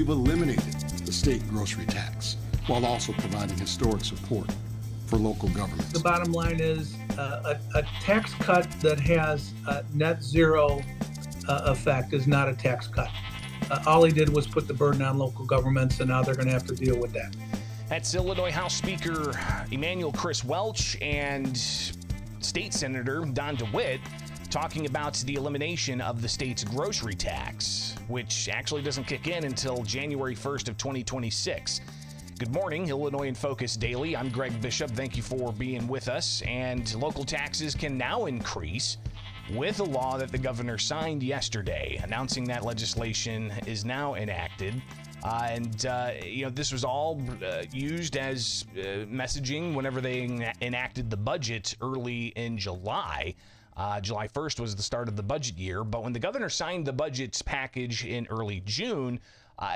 we've eliminated the state grocery tax while also providing historic support for local governments. The bottom line is a tax cut that has a net zero effect is not a tax cut. All he did was put the burden on local governments, and now they're going to have to deal with that. That's Illinois House Speaker Emanuel Chris Welch and State Senator Don DeWitte talking about the elimination of the state's grocery tax, which actually doesn't kick in until January 1st of 2026. Good morning, Illinois in Focus Daily. I'm Greg Bishop. Thank you for being with us. And local taxes can now increase with a law that the governor signed yesterday, announcing that legislation is now enacted. This was all used as messaging whenever they enacted the budget early in July. July 1st was the start of the budget year, but when the governor signed the budget package in early June,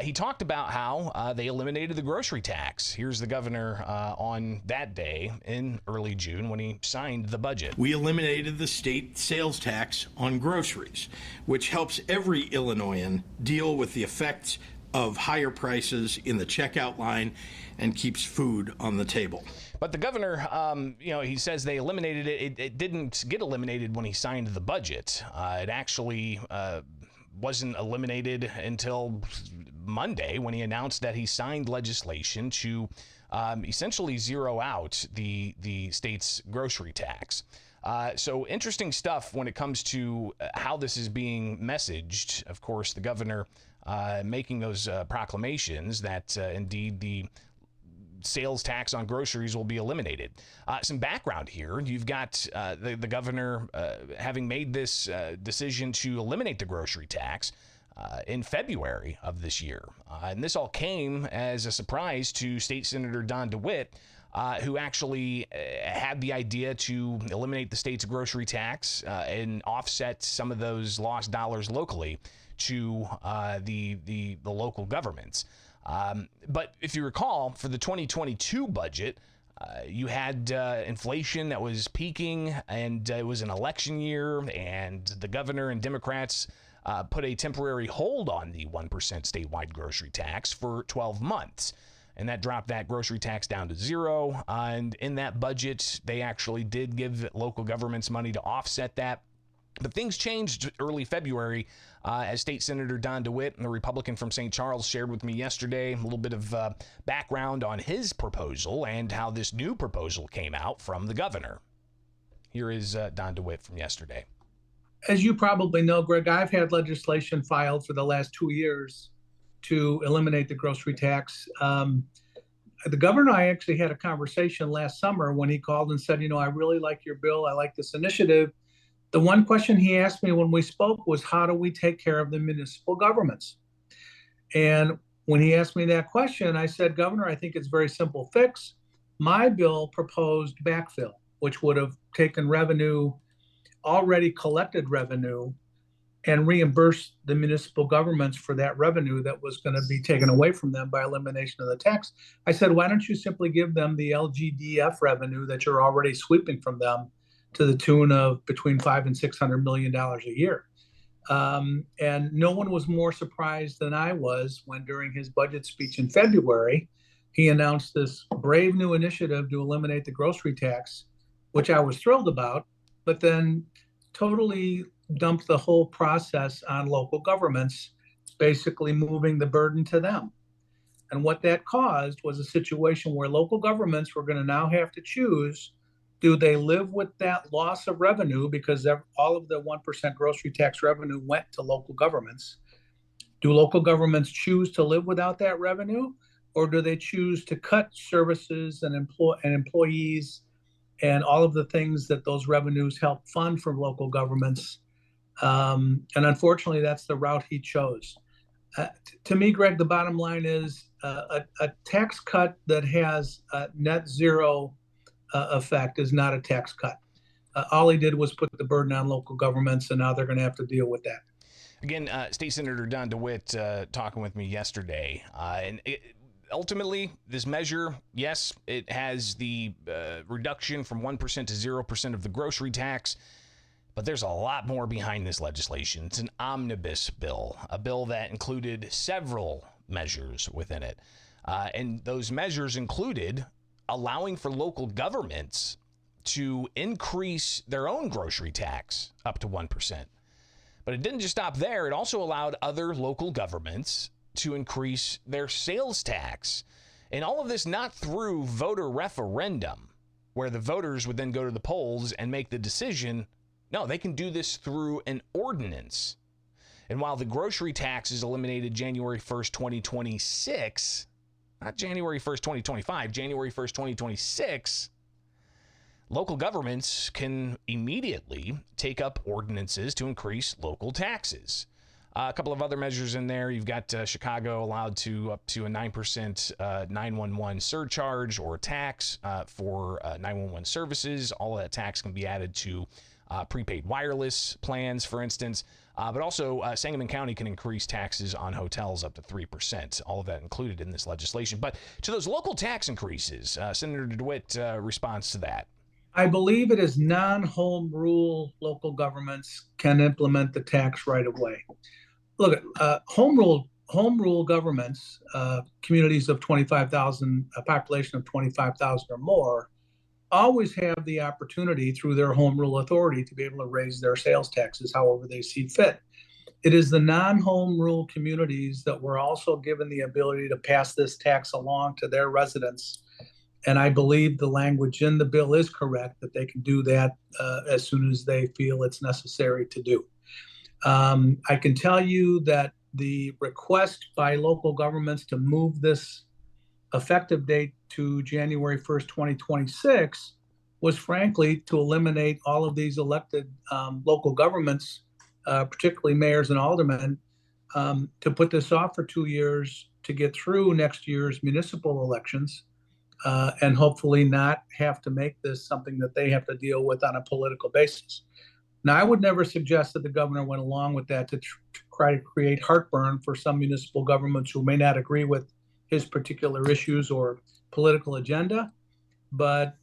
he talked about how they eliminated the grocery tax. Here's the governor on that day in early June when he signed the budget. We eliminated the state sales tax on groceries, which helps every Illinoisan deal with the effects of higher prices in the checkout line and keeps food on the table. But the governor, he says they eliminated it. It didn't get eliminated when he signed the budget. It actually wasn't eliminated until Monday when he announced that he signed legislation to essentially zero out the state's grocery tax. So interesting stuff when it comes to how this is being messaged. Of course, the governor making those proclamations that indeed the sales tax on groceries will be eliminated. Some background here. You've got the governor having made this decision to eliminate the grocery tax in February of this year. And this all came as a surprise to State Senator Don DeWitte, who actually had the idea to eliminate the state's grocery tax and offset some of those lost dollars locally to the local governments. But if you recall, for the 2022 budget, you had inflation that was peaking, and it was an election year, and the governor and Democrats put a temporary hold on the 1% statewide grocery tax for 12 months. And that dropped that grocery tax down to zero. And in that budget, they actually did give local governments money to offset that. But things changed early February as State Senator Don DeWitte, the Republican from St. Charles, shared with me yesterday a little bit of background on his proposal and how this new proposal came out from the governor. Here is Don DeWitte from yesterday. As you probably know, Greg, I've had legislation filed for the last 2 years to eliminate the grocery tax. The governor and I actually had a conversation last summer when he called and said, I really like your bill. I like this initiative. The one question he asked me when we spoke was, how do we take care of the municipal governments? And when he asked me that question, I said, Governor, I think it's a very simple fix. My bill proposed backfill, which would have taken revenue, already collected revenue, and reimbursed the municipal governments for that revenue that was going to be taken away from them by elimination of the tax. I said, why don't you simply give them the LGDF revenue that you're already sweeping from them to the tune of between $500 and $600 million a year. And no one was more surprised than I was when during his budget speech in February, he announced this brave new initiative to eliminate the grocery tax, which I was thrilled about, but then totally dumped the whole process on local governments, basically moving the burden to them. And what that caused was a situation where local governments were going to now have to choose, do they live with that loss of revenue because all of the 1% grocery tax revenue went to local governments? Do local governments choose to live without that revenue, or do they choose to cut services and employees and all of the things that those revenues help fund from local governments? And unfortunately, that's the route he chose. To me, Greg, the bottom line is a tax cut that has a net zero effect is not a tax cut. All he did was put the burden on local governments, and now they're going to have to deal with that. Again, State Senator Don DeWitte talking with me yesterday. Ultimately, this measure, yes, it has the reduction from 1% to 0% of the grocery tax, but there's a lot more behind this legislation. It's an omnibus bill, a bill that included several measures within it. And those measures included allowing for local governments to increase their own grocery tax up to 1%. But it didn't just stop there. It also allowed other local governments to increase their sales tax. And all of this not through voter referendum, where the voters would then go to the polls and make the decision. No, they can do this through an ordinance. And while the grocery tax is eliminated January 1st, 2026, not January 1st, 2025, January 1st, 2026, local governments can immediately take up ordinances to increase local taxes. A couple of other measures in there. You've got Chicago allowed to up to a 9% 911 surcharge or tax for 911 services. All of that tax can be added to prepaid wireless plans, for instance. But also, Sangamon County can increase taxes on hotels up to 3%. All of that included in this legislation. But to those local tax increases, Senator DeWitte responds to that. I believe it is non-home rule local governments can implement the tax right away. Look, home rule governments, communities of 25,000, a population of 25,000 or more, always have the opportunity through their home rule authority to be able to raise their sales taxes however they see fit. It is the non-home rule communities that were also given the ability to pass this tax along to their residents. And I believe the language in the bill is correct that they can do that as soon as they feel it's necessary to do. I can tell you that the request by local governments to move this effective date to January 1st, 2026 was frankly to eliminate all of these elected local governments, particularly mayors and aldermen, to put this off for 2 years to get through next year's municipal elections and hopefully not have to make this something that they have to deal with on a political basis. Now, I would never suggest that the governor went along with that to try to create heartburn for some municipal governments who may not agree with his particular issues or political agenda. But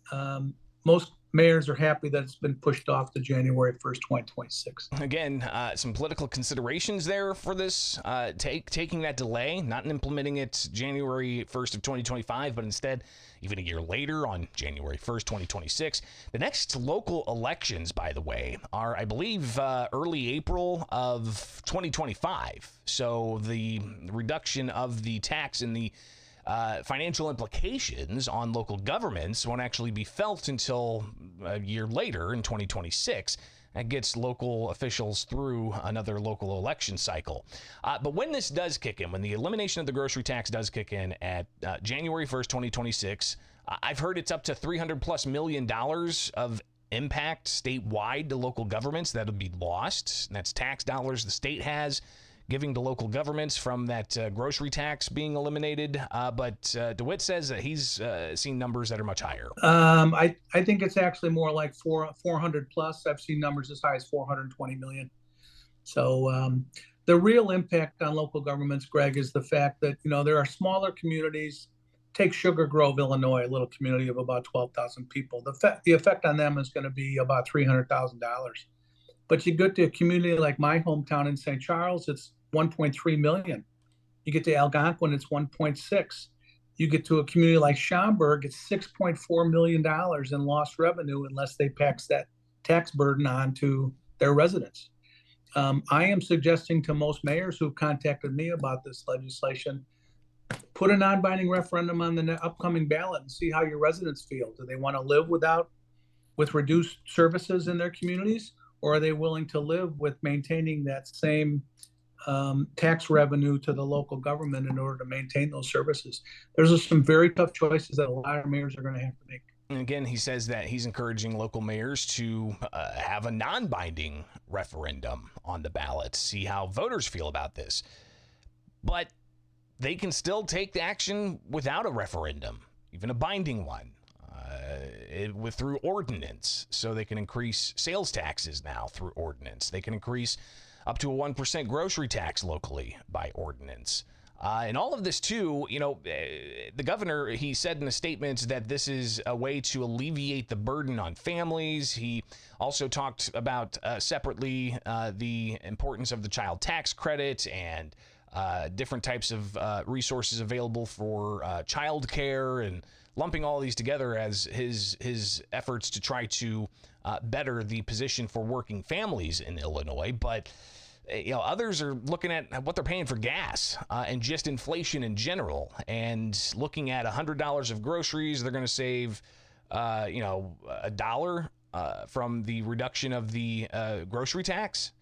most mayors are happy that it's been pushed off to January 1st, 2026. Again, some political considerations there for this, taking that delay, not implementing it January 1st of 2025, but instead even a year later on January 1st, 2026. The next local elections, by the way, are, I believe, early April of 2025. So the reduction of the tax and the financial implications on local governments won't actually be felt until a year later in 2026. That gets local officials through another local election cycle. But when this does kick in, when the elimination of the grocery tax does kick in at January 1st, 2026, I've heard it's up to $300+ million of impact statewide to local governments that'll be lost. And that's tax dollars the state has giving to local governments from that grocery tax being eliminated. But DeWitte says that he's seen numbers that are much higher. I think it's actually more like 400 plus. I've seen numbers as high as 420 million. So the real impact on local governments, Greg, is the fact that, there are smaller communities. Take Sugar Grove, Illinois, a little community of about 12,000 people. The effect on them is going to be about $300,000. But you get to a community like my hometown in St. Charles, it's 1.3 million. You get to Algonquin, it's 1.6. You get to a community like Schaumburg, it's $6.4 million in lost revenue unless they pass that tax burden on to their residents. I am suggesting to most mayors who've contacted me about this legislation, put a non-binding referendum on the upcoming ballot and see how your residents feel. Do they want to live with reduced services in their communities? Or are they willing to live with maintaining that same tax revenue to the local government in order to maintain those services? There's some very tough choices that a lot of mayors are going to have to make. And again, he says that he's encouraging local mayors to have a non-binding referendum on the ballot, see how voters feel about this. But they can still take the action without a referendum, even a binding one. Through ordinance, so they can increase sales taxes now through ordinance. They can increase up to a 1% grocery tax locally by ordinance. And all of this too, the governor, he said in a statement that this is a way to alleviate the burden on families. He also talked about separately the importance of the child tax credit and different types of resources available for childcare, and lumping all these together as his efforts to try to better the position for working families in Illinois. But others are looking at what they're paying for gas and just inflation in general, and looking at $100 of groceries, they're going to save $1 from the reduction of the grocery tax.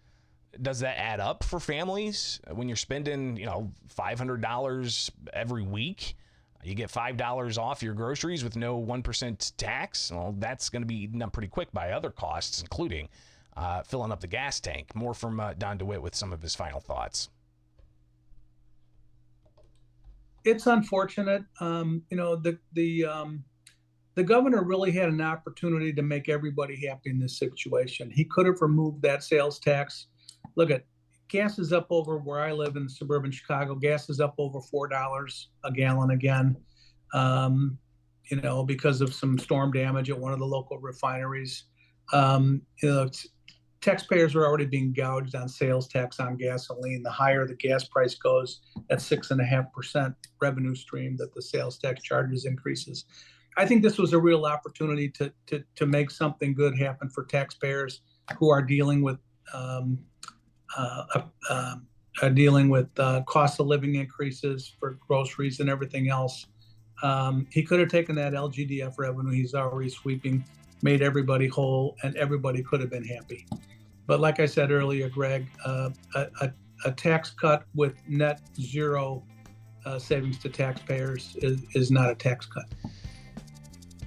Does that add up for families when you're spending $500 every week? You get $5 off your groceries with no 1% tax. Well, that's going to be eaten up pretty quick by other costs, including filling up the gas tank. More from Don DeWitte with some of his final thoughts. It's unfortunate. The governor really had an opportunity to make everybody happy in this situation. He could have removed that sales tax. Look at gas is up over where I live in suburban Chicago. Gas is up over $4 a gallon again, because of some storm damage at one of the local refineries. Taxpayers are already being gouged on sales tax on gasoline. The higher the gas price goes, that 6.5% revenue stream that the sales tax charges increases. I think this was a real opportunity to make something good happen for taxpayers who are dealing with cost of living increases for groceries and everything else. He could have taken that LGDF revenue he's already sweeping, made everybody whole, and everybody could have been happy. But like I said earlier, Greg, a tax cut with net zero savings to taxpayers is not a tax cut.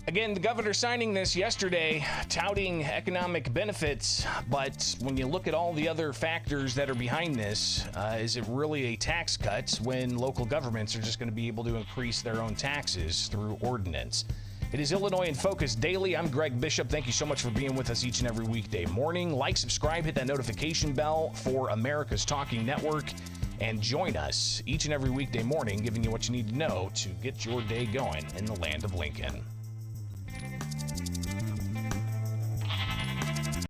Again, the governor signing this yesterday, touting economic benefits, but when you look at all the other factors that are behind this, is it really a tax cut when local governments are just going to be able to increase their own taxes through ordinance? It is Illinois in Focus Daily. I'm Greg Bishop. Thank you so much for being with us each and every weekday morning. Like, subscribe, hit that notification bell for America's Talking Network, and join us each and every weekday morning, giving you what you need to know to get your day going in the land of Lincoln.